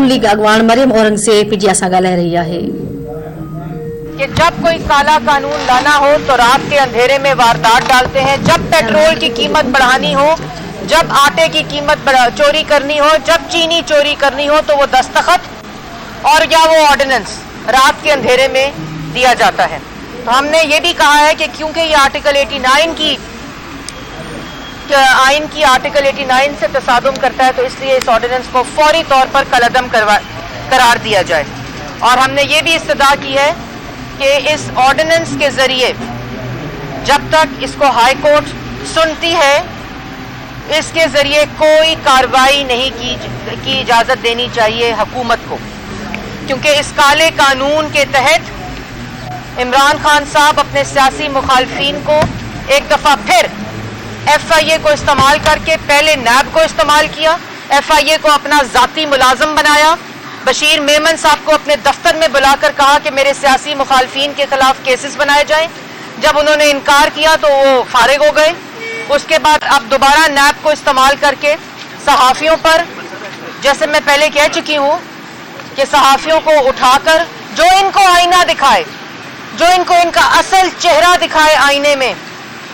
League अगवान Maryam Aurangzeb PTI सां ॻाल्हाए रही आहे कि जब कोई काला कानून लाना हो तो रात के अंधेरे में वारदात डालते हैं, जब पेट्रोल की कीमत बढ़ानी हो, जब आटे की कीमत चोरी करनी हो, जब चीनी चोरी करनी हो तो वो दस्तखत और या वो ऑर्डिनेंस रात के अंधेरे में दिया जाता है। तो हमने ये भी कहा है कि क्योंकि ये आर्टिकल 89 की आइन की आर्टिकल 89 से तसादुम करता है, तो इसलिए इस ऑर्डिनेंस को फौरी तौर पर कलअदम करार दिया जाए। और हमने ये भी इस्तदा की है कि इस ऑर्डिनेंस के ज़रिए जब तक इसको हाई कोर्ट सुनती है, इसके ज़रिए कोई कार्रवाई नहीं की इजाज़त देनी चाहिए हुकूमत को, क्योंकि इस काले कानून के तहत इमरान खान साहब अपने सियासी मुखालफीन को एक दफ़ा फिर FIA को इस्तेमाल करके, पहले नैब को इस्तेमाल किया, FIA को अपना ज़ाती मुलाजम बनाया, बशीर मेमन साहब को अपने दफ्तर में बुलाकर कहा कि मेरे सियासी मुखालफीन के खिलाफ केसेस बनाए जाएं। जब उन्होंने इनकार किया तो वो फारिग हो गए। उसके बाद अब दोबारा नैब को इस्तेमाल करके सहाफ़ियों पर, जैसे मैं पहले कह चुकी हूँ कि सहाफ़ियों को उठाकर जो इनको आईना दिखाए, जो इनको इनका असल चेहरा दिखाए आईने में,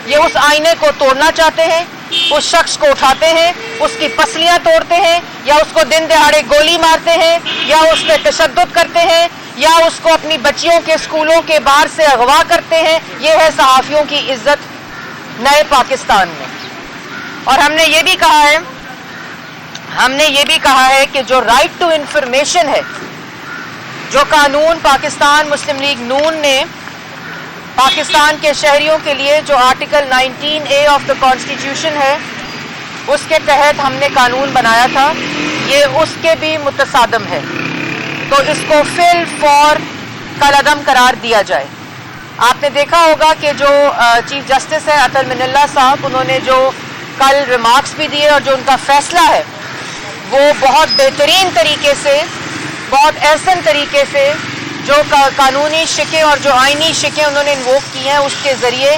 ये उस आईने को तोड़ना चाहते हैं, उस शख्स को उठाते हैं, उसकी पसलियां तोड़ते हैं, या उसको दिन दहाड़े गोली मारते हैं, या उस पर तशद्दुद करते हैं, या उसको अपनी बच्चियों के स्कूलों के बाहर से अगवा करते हैं। ये है सहाफ़ियों की इज्जत नए पाकिस्तान में। और हमने ये भी कहा है कि जो राइट टू इंफॉर्मेशन है, जो कानून पाकिस्तान मुस्लिम लीग नून ने पाकिस्तान के शहरियों के लिए, जो article 19A of the constitution है, उसके तहत हमने कानून बनाया था, ये उसके भी मुतसादम है। तो इसको फिल फॉर कलअदम करार दिया जाए। आपने देखा होगा कि जो चीफ जस्टिस है अतल मिनल्ला साहब, उन्होंने जो कल रिमार्क्स भी दिए और जो उनका फैसला है वो बहुत बेहतरीन तरीके से, बहुत एहसन तरीके से जो कानूनी शिकें और जो आइनी शिकें उन्होंने इन्वोक की हैं, उसके ज़रिए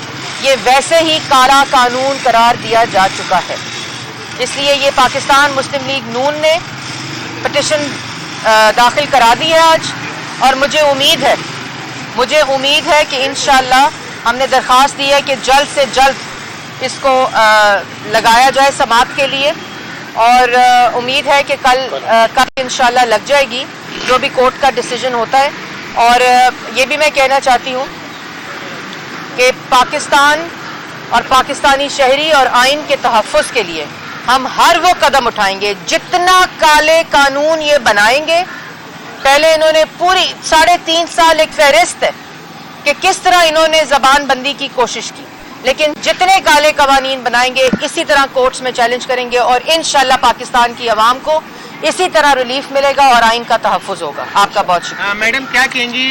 ये वैसे ही काला कानून करार दिया जा चुका है। इसलिए ये पाकिस्तान मुस्लिम लीग नून ने पिटिशन दाखिल करा दी है आज, और मुझे उम्मीद है कि इंशाअल्लाह, हमने दरख्वास्त दी है कि जल्द से जल्द इसको लगाया जाए समाअत के लिए, और उम्मीद है कि कल इंशाअल्लाह लग जाएगी, जो भी कोर्ट का डिसीजन होता है। और ये भी मैं कहना चाहती हूँ कि पाकिस्तान और पाकिस्तानी शहरी और आइन के तहफ़्फ़ुज़ के लिए हम हर वो कदम उठाएंगे, जितना काले कानून ये बनाएंगे। पहले इन्होंने पूरी 3.5 साल एक फहरिस्त है कि किस तरह इन्होंने ज़बान बंदी की कोशिश की, लेकिन जितने काले कवानीन बनाएंगे इसी तरह कोर्ट्स में चैलेंज करेंगे, और इंशाअल्लाह पाकिस्तान की आवाम को इसी तरह रिलीफ मिलेगा और आइन का तहफ़्फ़ुज़ होगा। आपका बहुत शुक्रिया। मैडम, क्या कहेंगी,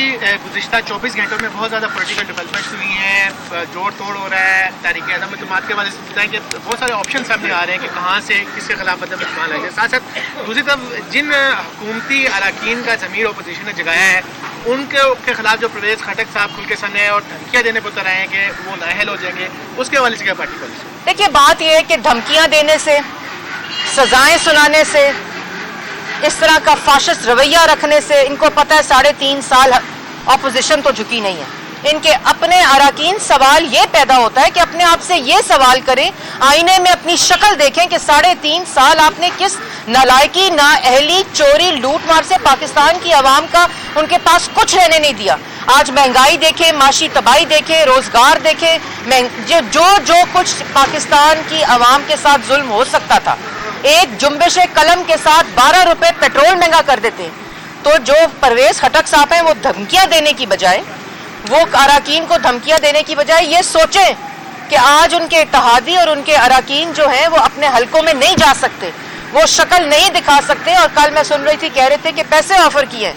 गुज़िश्ता 24 घंटों में बहुत ज़्यादा पॉलिटिकल डेवलपमेंट्स हुई हैं, जोड़ तोड़ हो रहा है तहरीक अदम इत्तेमाद के बाद, बताएं कि बहुत सारे ऑप्शन सामने आ रहे हैं कि कहाँ से किसके खिलाफ अदम इत्तेमाद आएगा। साथ साथ दूसरी तरफ जिन हुकूमती अरकान का ज़मीर अपोजिशन ने जगाया है, उनके खिलाफ जो परवेज़ खटक साहब खुल के सामने आए और धमकियाँ देने पर उतर आए हैं कि वो नाअहल हो जाएंगे, उसके हवाले से क्या पार्टी पॉलिसी? देखिए, बात यह है कि धमकियाँ देने से, सजाएँ सुनाने से, इस तरह का फाशिस्ट रवैया रखने से, इनको पता है 3.5 साल अपोजिशन तो झुकी नहीं है। इनके अपने अरकान सवाल ये पैदा होता है कि अपने आप से ये सवाल करें, आईने में अपनी शक्ल देखें कि 3.5 साल आपने किस नालायकी, नाअहली, चोरी, लूट मार से पाकिस्तान की आवाम का उनके पास कुछ रहने नहीं दिया। आज महंगाई देखें, माशी तबाही देखें, रोजगार देखें, जो कुछ पाकिस्तान की आवाम के साथ जुल्म हो सकता था, एक जुम्बिश कलम के साथ 12 रुपए पेट्रोल महंगा कर देते। तो जो परवेज़ खटक साहब हैं, वो धमकियां देने की बजाय, वो अरकान को धमकियां देने की बजाय ये सोचें कि आज उनके इत्तेहादी और उनके अरकान जो हैं वो अपने हलकों में नहीं जा सकते, वो शक्ल नहीं दिखा सकते। और कल मैं सुन रही थी, कह रहे थे कि पैसे ऑफर किए।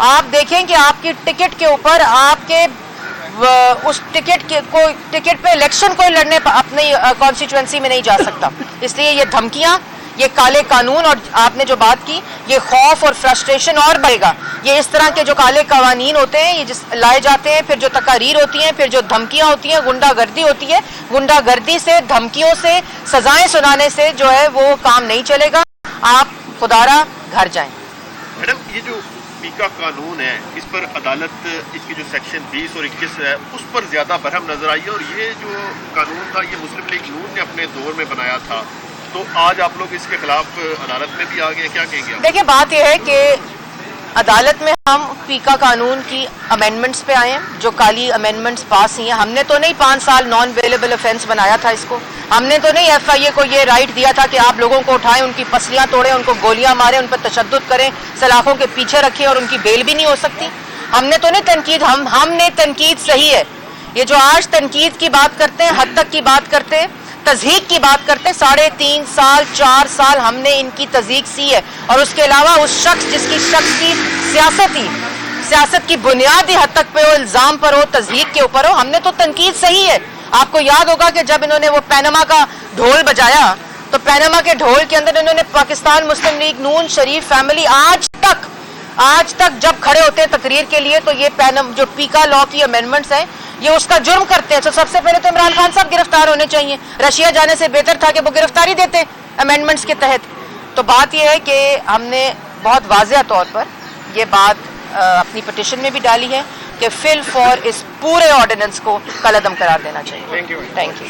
आप देखें कि आपकी टिकट के ऊपर, आपके उस टिकट पे इलेक्शन कोई लड़ने अपनी कॉन्स्टिट्यूएंसी में नहीं जा सकता। इसलिए ये धमकियां, ये काले कानून, और आपने जो बात की, ये खौफ और फ्रस्ट्रेशन और बढ़ेगा। ये इस तरह के जो काले कवानीन होते हैं, ये लाए जाते हैं, फिर जो तकारीर होती हैं, फिर जो धमकियां होती हैं, गुंडागर्दी होती है, गुंडागर्दी से, धमकियों से, सजाएं सुनाने से जो है वो काम नहीं चलेगा। आप खुदारा घर जाएं। मैडम, ये जो पीका कानून है, इस पर अदालत इसके जो सेक्शन 20 और 21 है उस पर ज़्यादा बरहम नजर आई है, और ये जो कानून था ये मुस्लिम लीग नून ने अपने दौर में बनाया था, तो आज आप लोग इसके खिलाफ अदालत में भी आ गए, क्या कहेंगे आप? देखिए, बात यह है कि अदालत में हम पीका कानून की अमेंडमेंट्स पे आए हैं, जो काली अमेंडमेंट्स पास हुई हैं। हमने तो नहीं 5 साल नॉन अवेलेबल ऑफेंस बनाया था इसको, हमने तो नहीं FIA को ये राइट दिया था कि आप लोगों को उठाएं, उनकी पसलियां तोड़ें, उनको गोलियां मारें, उन पर तशद्दुद करें, सलाखों के पीछे रखें और उनकी बेल भी नहीं हो सकती। हमने तो नहीं तनकीद, हमने तनकीद सही है, ये जो आज तनकीद की बात करते हैं, हद तक की बात करते हैं, तज़हीक की बात करते हैं, 3.5 साल 4 साल हमने इनकी तज़हीक सी है। और उसके अलावा उस शख्स जिसकी शख्स की सियासत की बुनियादी हद तक पे हो, इल्ज़ाम पर हो, तज़हीक के ऊपर हो, हमने तो तनकीद सही है। आपको याद होगा कि जब इन्होंने वो पैनामा का ढोल बजाया, तो पैनामा के ढोल के अंदर इन्होंने पाकिस्तान मुस्लिम लीग नून शरीफ फैमिली आज तक जब खड़े होते हैं तकरीर के लिए, तो ये जो पीका लॉ की अमेंडमेंट्स हैं ये उसका जुर्म करते हैं। तो सबसे पहले तो इमरान खान साहब गिरफ्तार होने चाहिए, रशिया जाने से बेहतर था कि वो गिरफ्तारी देते अमेंडमेंट्स के तहत। तो बात यह है कि हमने बहुत वाज़ेह तौर पर ये बात अपनी पिटिशन में भी डाली है कि फिल फॉर इस पूरे ऑर्डिनेंस को कलअदम करार देना चाहिए। Thank you.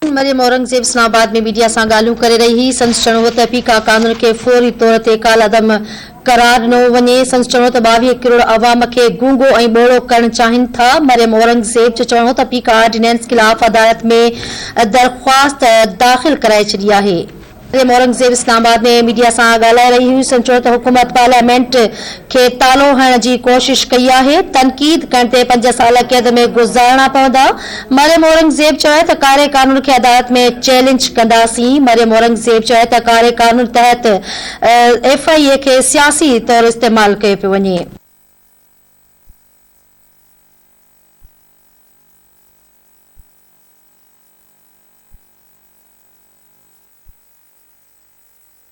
मरियम औरंगज़ेब इस्लामाबाद में मीडिया सां ॻाल्हियूं करे रही हुई। संदसि चवणो हो त पीका कानून खे फौरी तौर ते कालअदम करार ॾिनो वञे। संदसि चवणो त 22 करोड़ अवाम खे गूंगो ऐं ॿोड़ो करणु चाहिनि था। मरियम औरंगज़ेब जो चवणो त पीका ऑर्डिनेंस खिलाफ़ अदालत में दरख़्वास्त दाख़िल कराए छॾी आहे। मरियम औरंगज़ेब इस्लामाबाद में मीडिया सां ॻाल्हाए रही हुई। संदसि चयो त हुकूमत पार्लियामेंट खे तालो हणण जी कोशिश कई आहे, तनक़ीद करण ते 5 साल कैद में गुज़ारणा पवंदा। मरियम औरंगज़ेब चयो त कारे कानून खे अदालत में चैलेंज कंदासीं। मरियम औरंगज़ेब चयो त कारे कानून तहत FIA खे सियासी तौर इस्तेमाल कयो पियो वञे।